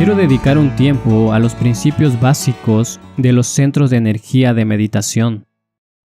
Quiero dedicar un tiempo a los principios básicos de los centros de energía de meditación.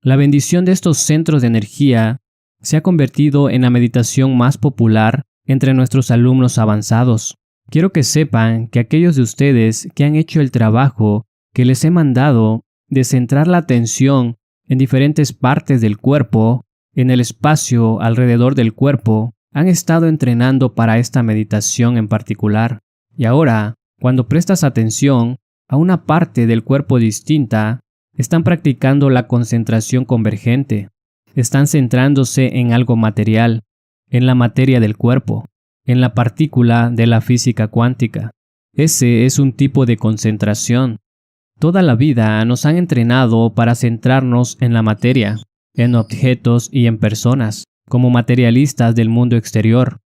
La bendición de estos centros de energía se ha convertido en la meditación más popular entre nuestros alumnos avanzados. Quiero que sepan que aquellos de ustedes que han hecho el trabajo que les he mandado de centrar la atención en diferentes partes del cuerpo, en el espacio alrededor del cuerpo, han estado entrenando para esta meditación en particular. Y ahora, cuando prestas atención a una parte del cuerpo distinta, están practicando la concentración convergente. Están centrándose en algo material, en la materia del cuerpo, en la partícula de la física cuántica. Ese es un tipo de concentración. Toda la vida nos han entrenado para centrarnos en la materia, en objetos y en personas, como materialistas del mundo exterior.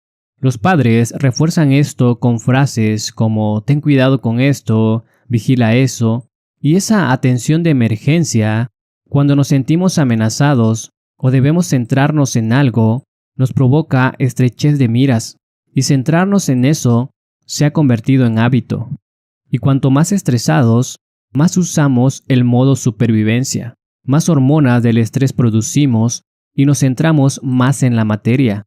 Los padres refuerzan esto con frases como «ten cuidado con esto», «vigila eso», y esa atención de emergencia, cuando nos sentimos amenazados o debemos centrarnos en algo, nos provoca estrechez de miras, y centrarnos en eso se ha convertido en hábito. Y cuanto más estresados, más usamos el modo supervivencia, más hormonas del estrés producimos y nos centramos más en la materia.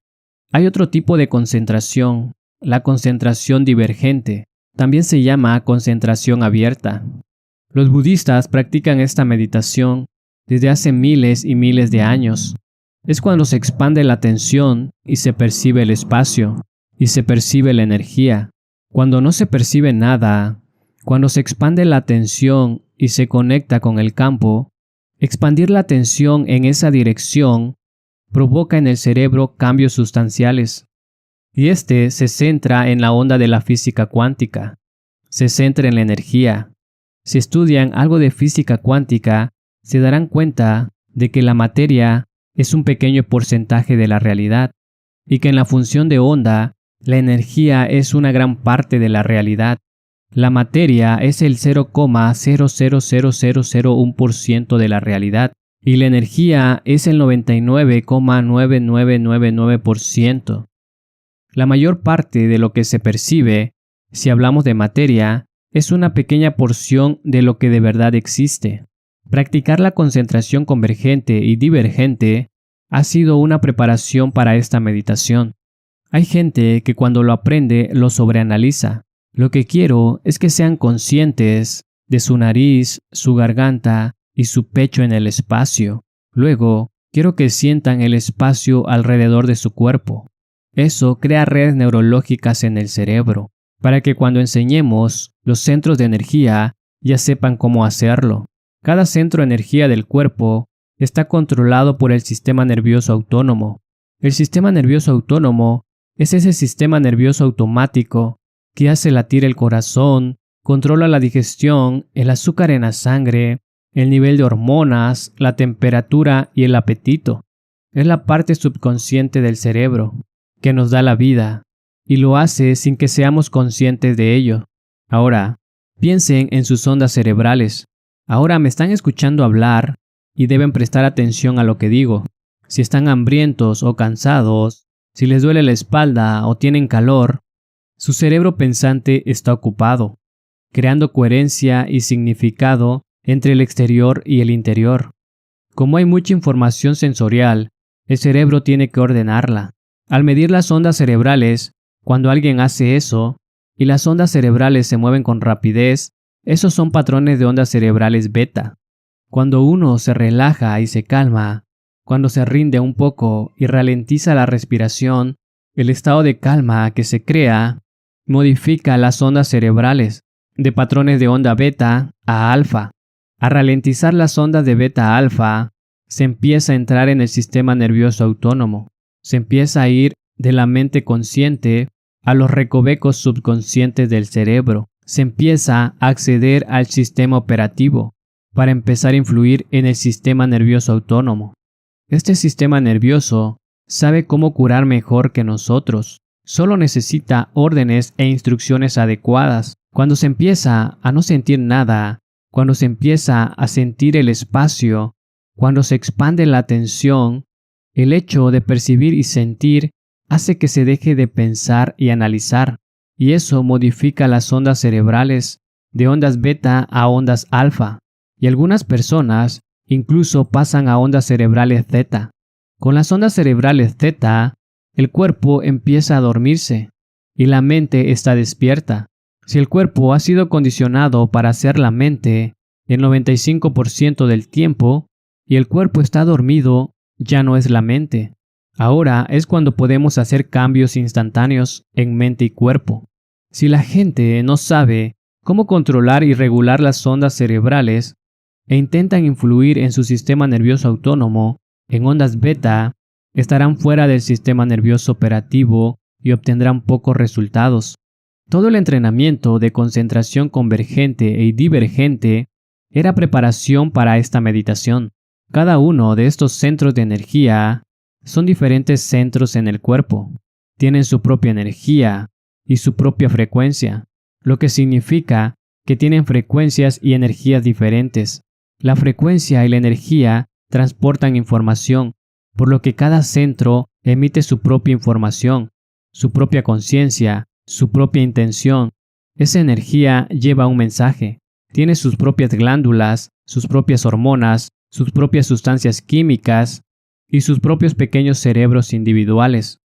Hay otro tipo de concentración, la concentración divergente. También se llama concentración abierta. Los budistas practican esta meditación desde hace miles y miles de años. Es cuando se expande la atención y se percibe el espacio, y se percibe la energía. Cuando no se percibe nada, cuando se expande la atención y se conecta con el campo, expandir la atención en esa dirección provoca en el cerebro cambios sustanciales. Y este se centra en la onda de la física cuántica. Se centra en la energía. Si estudian algo de física cuántica, se darán cuenta de que la materia es un pequeño porcentaje de la realidad y que en la función de onda, la energía es una gran parte de la realidad. La materia es el 0,000001% de la realidad y la energía es el 99,9999%. La mayor parte de lo que se percibe, si hablamos de materia, es una pequeña porción de lo que de verdad existe. Practicar la concentración convergente y divergente ha sido una preparación para esta meditación. Hay gente que cuando lo aprende lo sobreanaliza. Lo que quiero es que sean conscientes de su nariz, su garganta y su pecho en el espacio. Luego, quiero que sientan el espacio alrededor de su cuerpo. Eso crea redes neurológicas en el cerebro, para que cuando enseñemos los centros de energía ya sepan cómo hacerlo. Cada centro de energía del cuerpo está controlado por el sistema nervioso autónomo. El sistema nervioso autónomo es ese sistema nervioso automático que hace latir el corazón, controla la digestión, el azúcar en la sangre, el nivel de hormonas, la temperatura y el apetito. Es la parte subconsciente del cerebro que nos da la vida y lo hace sin que seamos conscientes de ello. Ahora, piensen en sus ondas cerebrales. Ahora me están escuchando hablar y deben prestar atención a lo que digo. Si están hambrientos o cansados, si les duele la espalda o tienen calor, su cerebro pensante está ocupado, creando coherencia y significado entre el exterior y el interior. Como hay mucha información sensorial, el cerebro tiene que ordenarla. Al medir las ondas cerebrales, cuando alguien hace eso, y las ondas cerebrales se mueven con rapidez, esos son patrones de ondas cerebrales beta. Cuando uno se relaja y se calma, cuando se rinde un poco y ralentiza la respiración, el estado de calma que se crea modifica las ondas cerebrales de patrones de onda beta a alfa. Al ralentizar las ondas de beta a alfa, se empieza a entrar en el sistema nervioso autónomo. Se empieza a ir de la mente consciente a los recovecos subconscientes del cerebro. Se empieza a acceder al sistema operativo para empezar a influir en el sistema nervioso autónomo. Este sistema nervioso sabe cómo curar mejor que nosotros. Solo necesita órdenes e instrucciones adecuadas. Cuando se empieza a no sentir nada, cuando se empieza a sentir el espacio, cuando se expande la atención, el hecho de percibir y sentir hace que se deje de pensar y analizar. y eso modifica las ondas cerebrales de ondas beta a ondas alfa, y algunas personas incluso pasan a ondas cerebrales zeta. Con las ondas cerebrales zeta, el cuerpo empieza a dormirse y la mente está despierta. Si el cuerpo ha sido condicionado para ser la mente el 95% del tiempo y el cuerpo está dormido, ya no es la mente. Ahora es cuando podemos hacer cambios instantáneos en mente y cuerpo. Si la gente no sabe cómo controlar y regular las ondas cerebrales e intentan influir en su sistema nervioso autónomo en ondas beta, estarán fuera del sistema nervioso operativo y obtendrán pocos resultados. Todo el entrenamiento de concentración convergente y divergente era preparación para esta meditación. Cada uno de estos centros de energía son diferentes centros en el cuerpo. Tienen su propia energía y su propia frecuencia, lo que significa que tienen frecuencias y energías diferentes. La frecuencia y la energía transportan información, por lo que cada centro emite su propia información, su propia conciencia, su propia intención. Esa energía lleva un mensaje. Tiene sus propias glándulas, sus propias hormonas, sus propias sustancias químicas y sus propios pequeños cerebros individuales.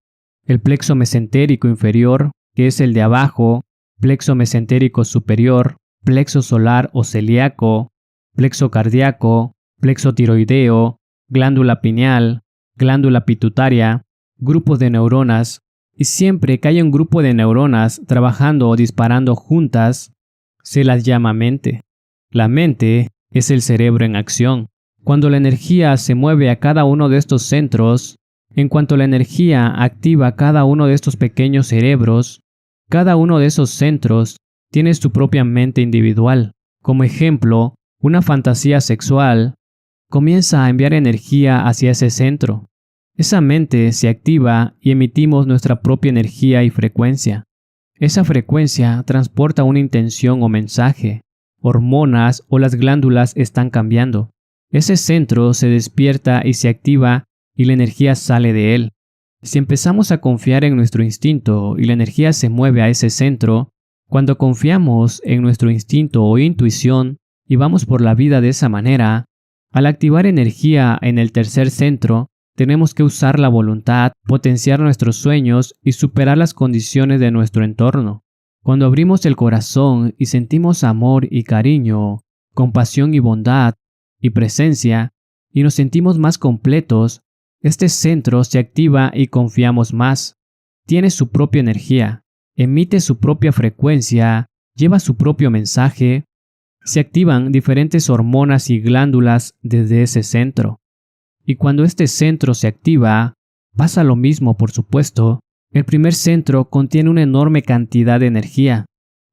El plexo mesentérico inferior, que es el de abajo, plexo mesentérico superior, plexo solar o celíaco, plexo cardíaco, plexo tiroideo, glándula pineal, glándula pituitaria, grupos de neuronas, y siempre que haya un grupo de neuronas trabajando o disparando juntas, se las llama mente. La mente es el cerebro en acción. Cuando la energía se mueve a cada uno de estos centros, en cuanto la energía activa cada uno de estos pequeños cerebros, cada uno de esos centros tiene su propia mente individual. Como ejemplo, una fantasía sexual comienza a enviar energía hacia ese centro. Esa mente se activa y emitimos nuestra propia energía y frecuencia. Esa frecuencia transporta una intención o mensaje. Hormonas o las glándulas están cambiando. Ese centro se despierta y se activa y la energía sale de él. Si empezamos a confiar en nuestro instinto y la energía se mueve a ese centro, cuando confiamos en nuestro instinto o intuición y vamos por la vida de esa manera, al activar energía en el tercer centro, tenemos que usar la voluntad, potenciar nuestros sueños y superar las condiciones de nuestro entorno. Cuando abrimos el corazón y sentimos amor y cariño, compasión y bondad y presencia, y nos sentimos más completos, este centro se activa y confiamos más. Tiene su propia energía, emite su propia frecuencia, lleva su propio mensaje. Se activan diferentes hormonas y glándulas desde ese centro. Y cuando este centro se activa, pasa lo mismo, por supuesto. El primer centro contiene una enorme cantidad de energía.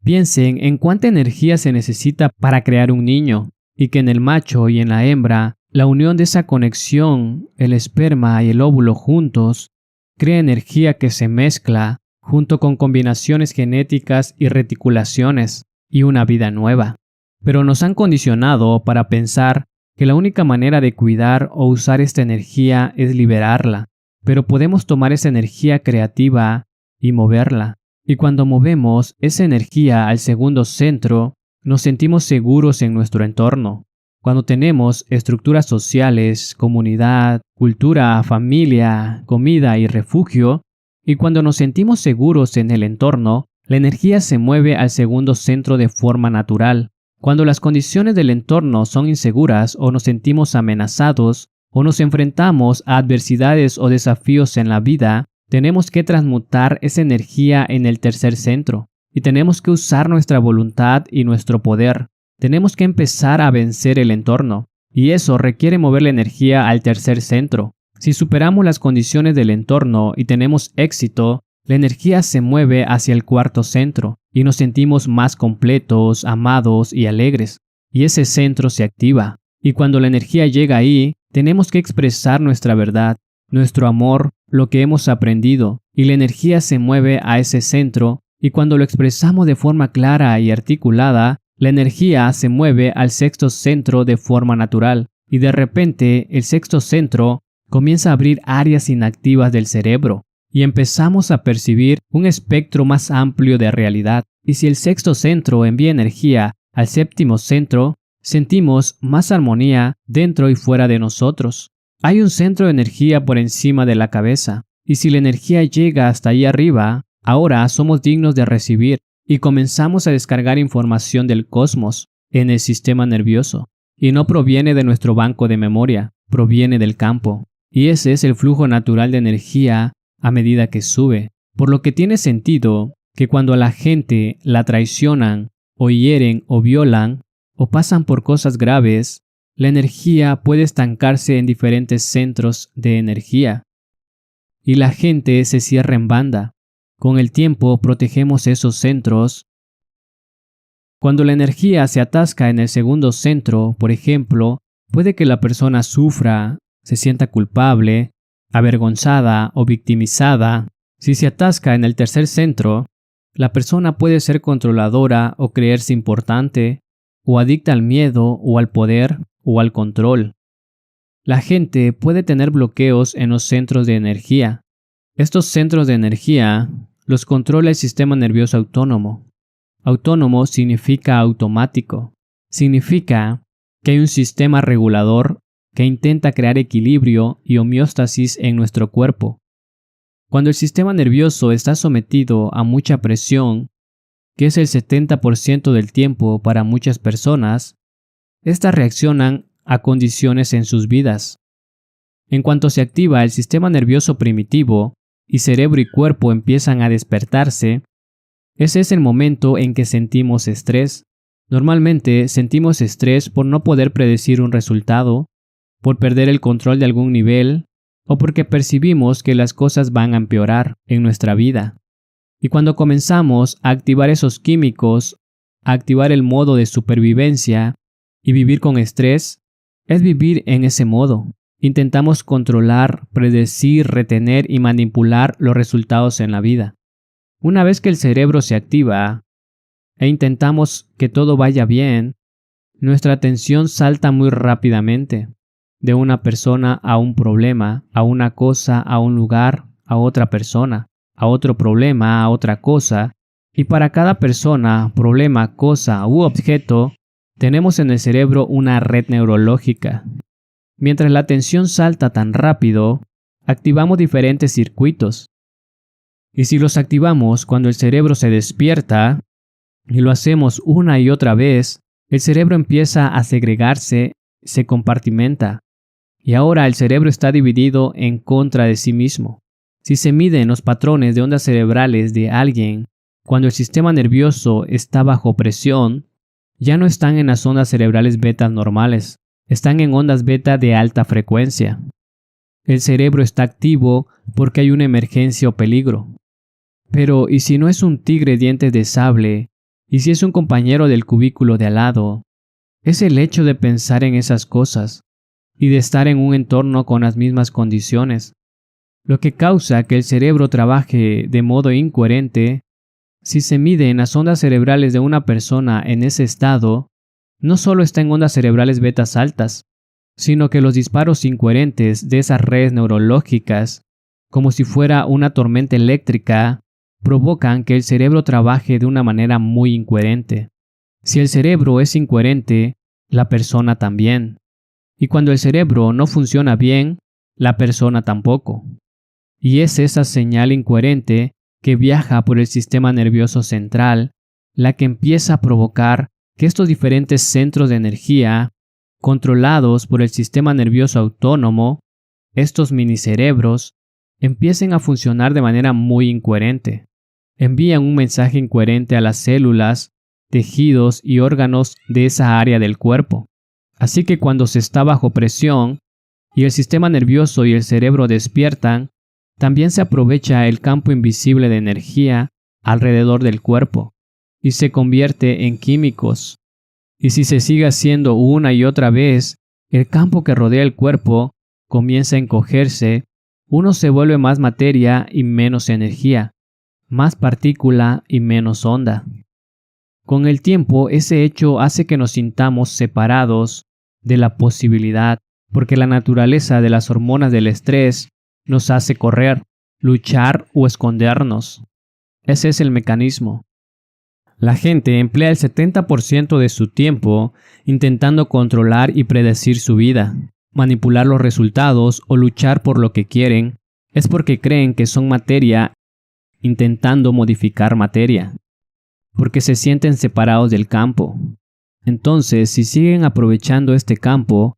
Piensen en cuánta energía se necesita para crear un niño, y que en el macho y en la hembra, la unión de esa conexión, el esperma y el óvulo juntos, crea energía que se mezcla junto con combinaciones genéticas y reticulaciones, y una vida nueva. Pero nos han condicionado para pensar que la única manera de cuidar o usar esta energía es liberarla, pero podemos tomar esa energía creativa y moverla. Y cuando movemos esa energía al segundo centro, nos sentimos seguros en nuestro entorno. Cuando tenemos estructuras sociales, comunidad, cultura, familia, comida y refugio, y cuando nos sentimos seguros en el entorno, la energía se mueve al segundo centro de forma natural. Cuando las condiciones del entorno son inseguras o nos sentimos amenazados o nos enfrentamos a adversidades o desafíos en la vida, tenemos que transmutar esa energía en el tercer centro y tenemos que usar nuestra voluntad y nuestro poder. Tenemos que empezar a vencer el entorno y eso requiere mover la energía al tercer centro. Si superamos las condiciones del entorno y tenemos éxito, la energía se mueve hacia el cuarto centro y nos sentimos más completos, amados y alegres. Y ese centro se activa. Y cuando la energía llega ahí, tenemos que expresar nuestra verdad, nuestro amor, lo que hemos aprendido. Y la energía se mueve a ese centro. Y cuando lo expresamos de forma clara y articulada, la energía se mueve al sexto centro de forma natural. Y de repente, el sexto centro comienza a abrir áreas inactivas del cerebro. y empezamos a percibir un espectro más amplio de realidad. Y si el sexto centro envía energía al séptimo centro, sentimos más armonía dentro y fuera de nosotros. Hay un centro de energía por encima de la cabeza, y si la energía llega hasta ahí arriba, ahora somos dignos de recibir y comenzamos a descargar información del cosmos en el sistema nervioso. Y no proviene de nuestro banco de memoria, proviene del campo. Y ese es el flujo natural de energía a medida que sube. Por lo que tiene sentido que cuando a la gente la traicionan, o hieren o violan, o pasan por cosas graves, la energía puede estancarse en diferentes centros de energía. Y la gente se cierra en banda. Con el tiempo protegemos esos centros. Cuando la energía se atasca en el segundo centro, por ejemplo, puede que la persona sufra, se sienta culpable, avergonzada o victimizada. Si se atasca en el tercer centro, la persona puede ser controladora o creerse importante, o adicta al miedo o al poder o al control. La gente puede tener bloqueos en los centros de energía. Estos centros de energía los controla el sistema nervioso autónomo. Autónomo significa automático. Significa que hay un sistema regulador que intenta crear equilibrio y homeostasis en nuestro cuerpo. Cuando el sistema nervioso está sometido a mucha presión, que es el 70% del tiempo para muchas personas, estas reaccionan a condiciones en sus vidas. En cuanto se activa el sistema nervioso primitivo y cerebro y cuerpo empiezan a despertarse, ese es el momento en que sentimos estrés. Normalmente sentimos estrés por no poder predecir un resultado, por perder el control de algún nivel, o porque percibimos que las cosas van a empeorar en nuestra vida. Y cuando comenzamos a activar esos químicos, a activar el modo de supervivencia y vivir con estrés, es vivir en ese modo. Intentamos controlar, predecir, retener y manipular los resultados en la vida. Una vez que el cerebro se activa e intentamos que todo vaya bien, nuestra atención salta muy rápidamente, de una persona a un problema, a una cosa, a un lugar, a otra persona, a otro problema, a otra cosa, y para cada persona, problema, cosa u objeto, tenemos en el cerebro una red neurológica. Mientras la atención salta tan rápido, activamos diferentes circuitos. Y si los activamos cuando el cerebro se despierta, y lo hacemos una y otra vez, el cerebro empieza a segregarse, se compartimenta. Y ahora el cerebro está dividido en contra de sí mismo. Si se miden los patrones de ondas cerebrales de alguien, cuando el sistema nervioso está bajo presión, ya no están en las ondas cerebrales betas normales, están en ondas beta de alta frecuencia. El cerebro está activo porque hay una emergencia o peligro. Pero, ¿y si no es un tigre dientes de sable? ¿Y si es un compañero del cubículo de al lado? Es el hecho de pensar en esas cosas y de estar en un entorno con las mismas condiciones, lo que causa que el cerebro trabaje de modo incoherente. Si se mide en las ondas cerebrales de una persona en ese estado, no solo está en ondas cerebrales betas altas, sino que los disparos incoherentes de esas redes neurológicas, como si fuera una tormenta eléctrica, provocan que el cerebro trabaje de una manera muy incoherente. Si el cerebro es incoherente, la persona también. Y cuando el cerebro no funciona bien, la persona tampoco. Y es esa señal incoherente que viaja por el sistema nervioso central la que empieza a provocar que estos diferentes centros de energía, controlados por el sistema nervioso autónomo, estos minicerebros, empiecen a funcionar de manera muy incoherente. Envían un mensaje incoherente a las células, tejidos y órganos de esa área del cuerpo. Así que cuando se está bajo presión y el sistema nervioso y el cerebro despiertan, también se aprovecha el campo invisible de energía alrededor del cuerpo y se convierte en químicos. Y si se sigue haciendo una y otra vez, el campo que rodea el cuerpo comienza a encogerse, uno se vuelve más materia y menos energía, más partícula y menos onda. Con el tiempo, ese hecho hace que nos sintamos separados de la posibilidad, porque la naturaleza de las hormonas del estrés nos hace correr, luchar o escondernos. Ese es el mecanismo. La gente emplea el 70% de su tiempo intentando controlar y predecir su vida, manipular los resultados o luchar por lo que quieren. Es porque creen que son materia intentando modificar materia, porque se sienten separados del campo. Entonces, si siguen aprovechando este campo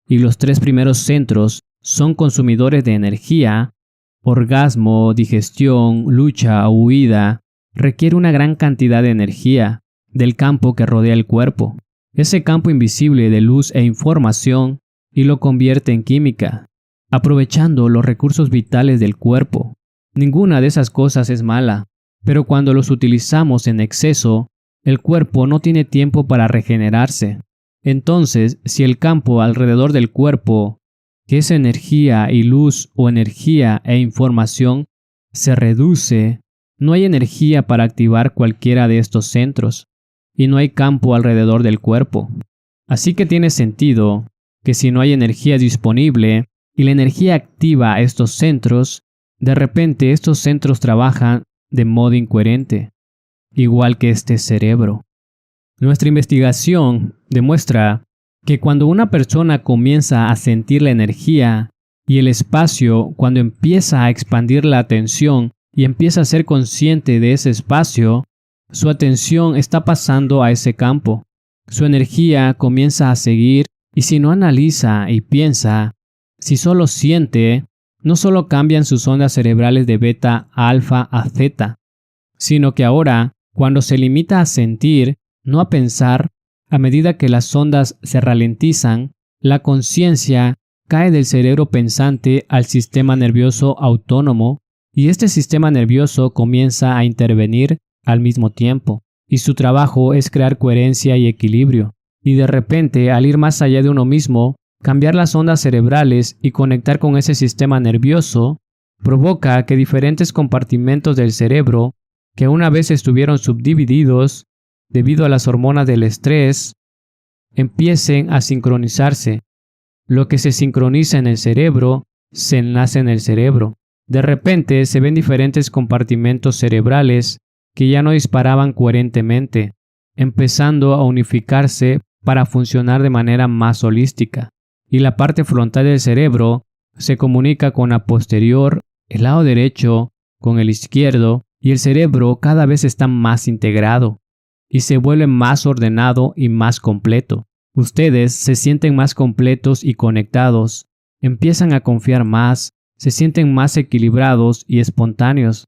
y los 3 primeros centros son consumidores de energía, orgasmo, digestión, lucha o huida, requiere una gran cantidad de energía del campo que rodea el cuerpo, ese campo invisible de luz e información, y lo convierte en química, aprovechando los recursos vitales del cuerpo. Ninguna de esas cosas es mala, pero cuando los utilizamos en exceso, el cuerpo no tiene tiempo para regenerarse. Entonces, si el campo alrededor del cuerpo, que es energía y luz o energía e información, se reduce, no hay energía para activar cualquiera de estos centros, y no hay campo alrededor del cuerpo. Así que tiene sentido que si no hay energía disponible y la energía activa estos centros, de repente estos centros trabajan de modo incoherente, igual que este cerebro. Nuestra investigación demuestra que cuando una persona comienza a sentir la energía y el espacio, cuando empieza a expandir la atención y empieza a ser consciente de ese espacio, su atención está pasando a ese campo. Su energía comienza a seguir, y si no analiza y piensa, si solo siente, no solo cambian sus ondas cerebrales de beta a alfa a zeta, sino que ahora, cuando se limita a sentir, no a pensar, a medida que las ondas se ralentizan, la conciencia cae del cerebro pensante al sistema nervioso autónomo, y este sistema nervioso comienza a intervenir al mismo tiempo, y su trabajo es crear coherencia y equilibrio, y de repente, al ir más allá de uno mismo, cambiar las ondas cerebrales y conectar con ese sistema nervioso, provoca que diferentes compartimentos del cerebro, que una vez estuvieron subdivididos debido a las hormonas del estrés, empiecen a sincronizarse. Lo que se sincroniza en el cerebro, se enlaza en el cerebro. De repente se ven diferentes compartimentos cerebrales que ya no disparaban coherentemente, empezando a unificarse para funcionar de manera más holística. Y la parte frontal del cerebro se comunica con la posterior, el lado derecho, con el izquierdo, y el cerebro cada vez está más integrado y se vuelve más ordenado y más completo. Ustedes se sienten más completos y conectados, empiezan a confiar más, se sienten más equilibrados y espontáneos.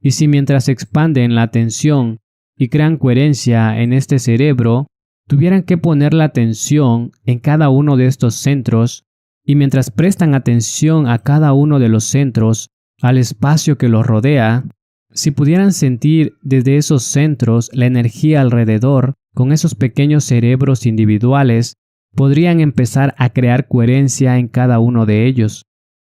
Y si mientras expanden la atención y crean coherencia en este cerebro, tuvieran que poner la atención en cada uno de estos centros, y mientras prestan atención a cada uno de los centros, al espacio que los rodea, si pudieran sentir desde esos centros la energía alrededor, con esos pequeños cerebros individuales, podrían empezar a crear coherencia en cada uno de ellos,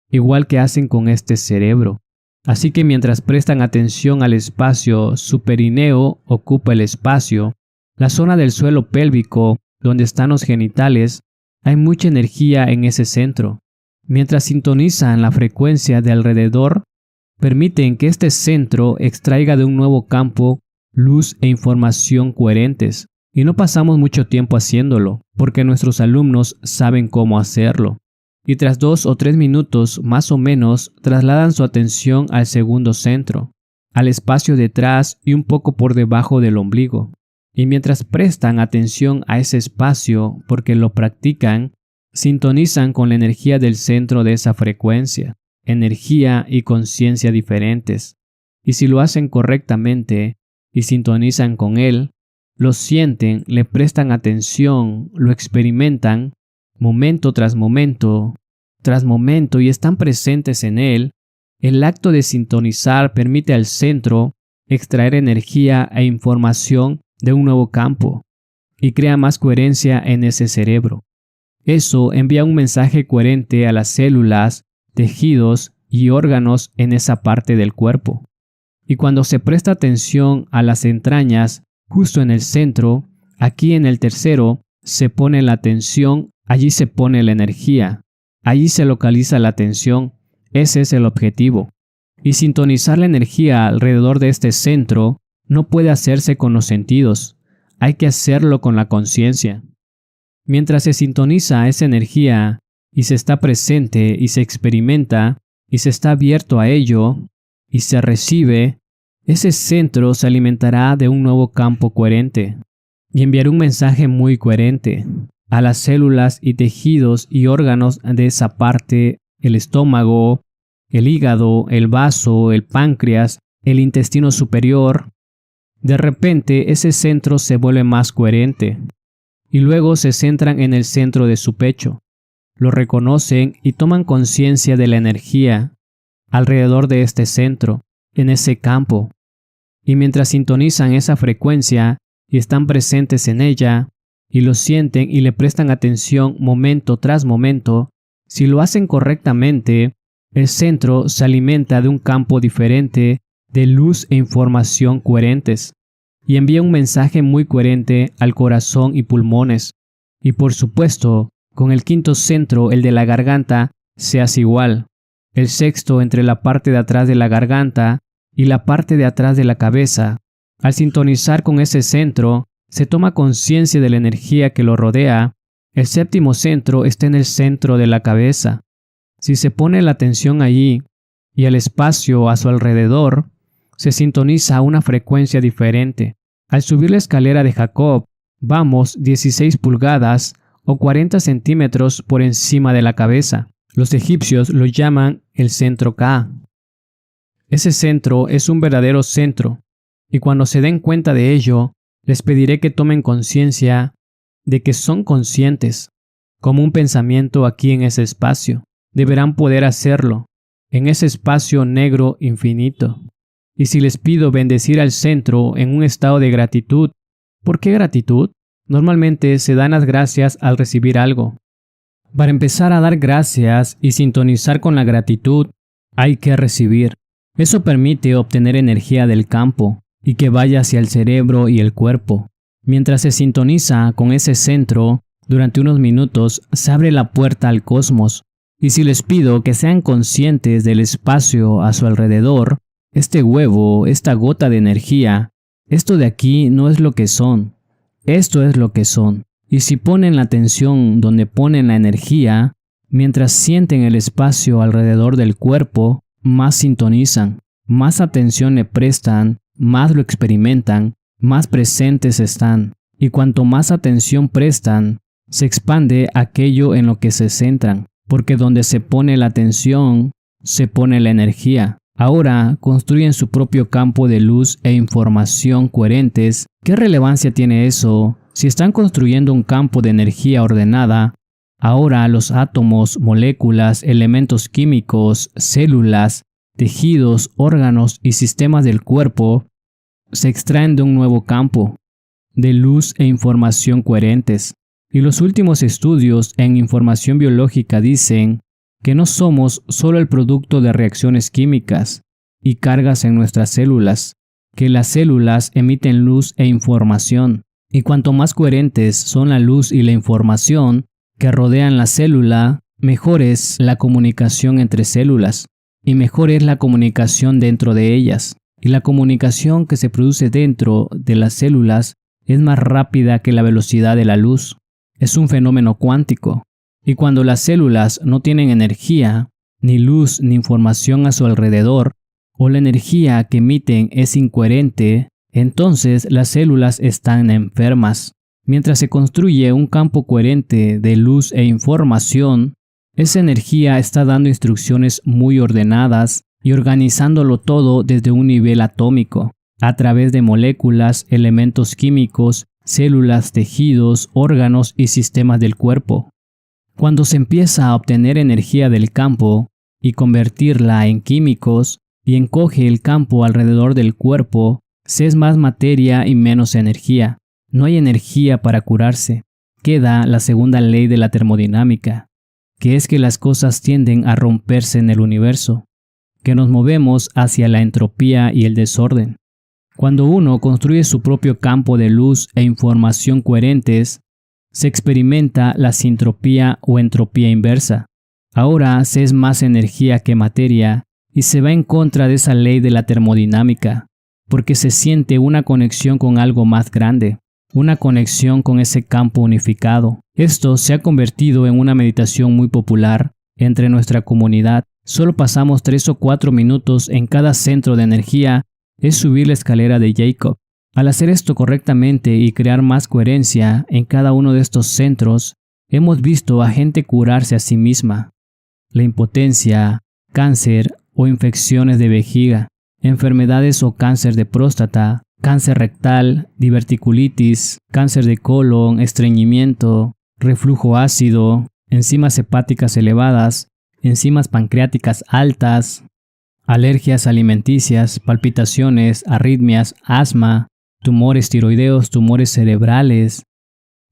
igual que hacen con este cerebro. Así que mientras prestan atención al espacio, su perineo ocupa el espacio, la zona del suelo pélvico, donde están los genitales, hay mucha energía en ese centro. Mientras sintonizan la frecuencia de alrededor, permiten que este centro extraiga de un nuevo campo luz e información coherentes. Y no pasamos mucho tiempo haciéndolo, porque nuestros alumnos saben cómo hacerlo. Y tras 2 o 3 minutos más o menos, trasladan su atención al segundo centro, al espacio detrás y un poco por debajo del ombligo. Y mientras prestan atención a ese espacio porque lo practican, sintonizan con la energía del centro de esa frecuencia, energía y conciencia diferentes. Y si lo hacen correctamente y sintonizan con él, lo sienten, le prestan atención, lo experimentan, momento tras momento y están presentes en él, el acto de sintonizar permite al centro extraer energía e información de un nuevo campo y crea más coherencia en ese cerebro. Eso envía un mensaje coherente a las células, tejidos y órganos en esa parte del cuerpo. Y cuando se presta atención a las entrañas, justo en el centro, aquí en el tercero, se pone la atención, allí se pone la energía, allí se localiza la atención, ese es el objetivo. Y sintonizar la energía alrededor de este centro no puede hacerse con los sentidos, hay que hacerlo con la conciencia. Mientras se sintoniza esa energía y se está presente y se experimenta y se está abierto a ello y se recibe, ese centro se alimentará de un nuevo campo coherente y enviará un mensaje muy coherente a las células y tejidos y órganos de esa parte, el estómago, el hígado, el vaso, el páncreas, el intestino superior. De repente ese centro se vuelve más coherente y luego se centran en el centro de su pecho. Lo reconocen y toman conciencia de la energía alrededor de este centro, en ese campo. Y mientras sintonizan esa frecuencia y están presentes en ella, y lo sienten y le prestan atención momento tras momento, si lo hacen correctamente, el centro se alimenta de un campo diferente de luz e información coherentes, y envía un mensaje muy coherente al corazón y pulmones. Y por supuesto, con el quinto centro, el de la garganta, se hace igual. El sexto entre la parte de atrás de la garganta y la parte de atrás de la cabeza. Al sintonizar con ese centro, se toma conciencia de la energía que lo rodea. El séptimo centro está en el centro de la cabeza. Si se pone la atención allí y el espacio a su alrededor, se sintoniza a una frecuencia diferente. Al subir la escalera de Jacob, vamos 16 pulgadas o 40 centímetros por encima de la cabeza. Los egipcios lo llaman el centro Ka. Ese centro es un verdadero centro, y cuando se den cuenta de ello, les pediré que tomen conciencia de que son conscientes, como un pensamiento aquí en ese espacio. Deberán poder hacerlo, en ese espacio negro infinito. Y si les pido bendecir al centro en un estado de gratitud, ¿por qué gratitud? Normalmente se dan las gracias al recibir algo. Para empezar a dar gracias y sintonizar con la gratitud, hay que recibir. Eso permite obtener energía del campo y que vaya hacia el cerebro y el cuerpo. Mientras se sintoniza con ese centro, durante unos minutos se abre la puerta al cosmos. Y si les pido que sean conscientes del espacio a su alrededor, este huevo, esta gota de energía, esto de aquí no es lo que son, esto es lo que son. Y si ponen la atención donde ponen la energía, mientras sienten el espacio alrededor del cuerpo, más sintonizan, más atención le prestan, más lo experimentan, más presentes están. Y cuanto más atención prestan, se expande aquello en lo que se centran, porque donde se pone la atención, se pone la energía. Ahora construyen su propio campo de luz e información coherentes. ¿Qué relevancia tiene eso? Si están construyendo un campo de energía ordenada, ahora los átomos, moléculas, elementos químicos, células, tejidos, órganos y sistemas del cuerpo se extraen de un nuevo campo de luz e información coherentes. Y los últimos estudios en información biológica dicen que no somos solo el producto de reacciones químicas y cargas en nuestras células, que las células emiten luz e información. Y cuanto más coherentes son la luz y la información que rodean la célula, mejor es la comunicación entre células y mejor es la comunicación dentro de ellas. Y la comunicación que se produce dentro de las células es más rápida que la velocidad de la luz. Es un fenómeno cuántico. Y cuando las células no tienen energía, ni luz ni información a su alrededor, o la energía que emiten es incoherente, entonces las células están enfermas. Mientras se construye un campo coherente de luz e información, esa energía está dando instrucciones muy ordenadas y organizándolo todo desde un nivel atómico, a través de moléculas, elementos químicos, células, tejidos, órganos y sistemas del cuerpo. Cuando se empieza a obtener energía del campo y convertirla en químicos y encoge el campo alrededor del cuerpo, se es más materia y menos energía. No hay energía para curarse. Queda la segunda ley de la termodinámica, que es que las cosas tienden a romperse en el universo, que nos movemos hacia la entropía y el desorden. Cuando uno construye su propio campo de luz e información coherentes, se experimenta la sintropía o entropía inversa. Ahora se es más energía que materia y se va en contra de esa ley de la termodinámica, porque se siente una conexión con algo más grande, una conexión con ese campo unificado. Esto se ha convertido en una meditación muy popular entre nuestra comunidad. Solo pasamos 3 o 4 minutos en cada centro de energía, es subir la escalera de Jacob. Al hacer esto correctamente y crear más coherencia en cada uno de estos centros, hemos visto a gente curarse a sí misma. La impotencia, cáncer o infecciones de vejiga, enfermedades o cáncer de próstata, cáncer rectal, diverticulitis, cáncer de colon, estreñimiento, reflujo ácido, enzimas hepáticas elevadas, enzimas pancreáticas altas, alergias alimenticias, palpitaciones, arritmias, asma, tumores tiroideos, tumores cerebrales.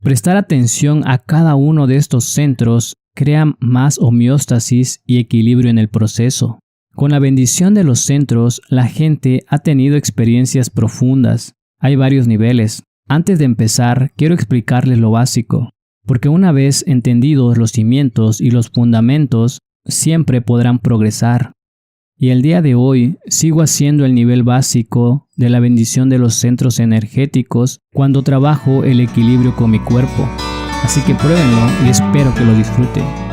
Prestar atención a cada uno de estos centros crea más homeostasis y equilibrio en el proceso. Con la bendición de los centros, la gente ha tenido experiencias profundas. Hay varios niveles. Antes de empezar, quiero explicarles lo básico, porque una vez entendidos los cimientos y los fundamentos, siempre podrán progresar. Y el día de hoy sigo haciendo el nivel básico de la bendición de los centros energéticos cuando trabajo el equilibrio con mi cuerpo. Así que pruébenlo y espero que lo disfruten.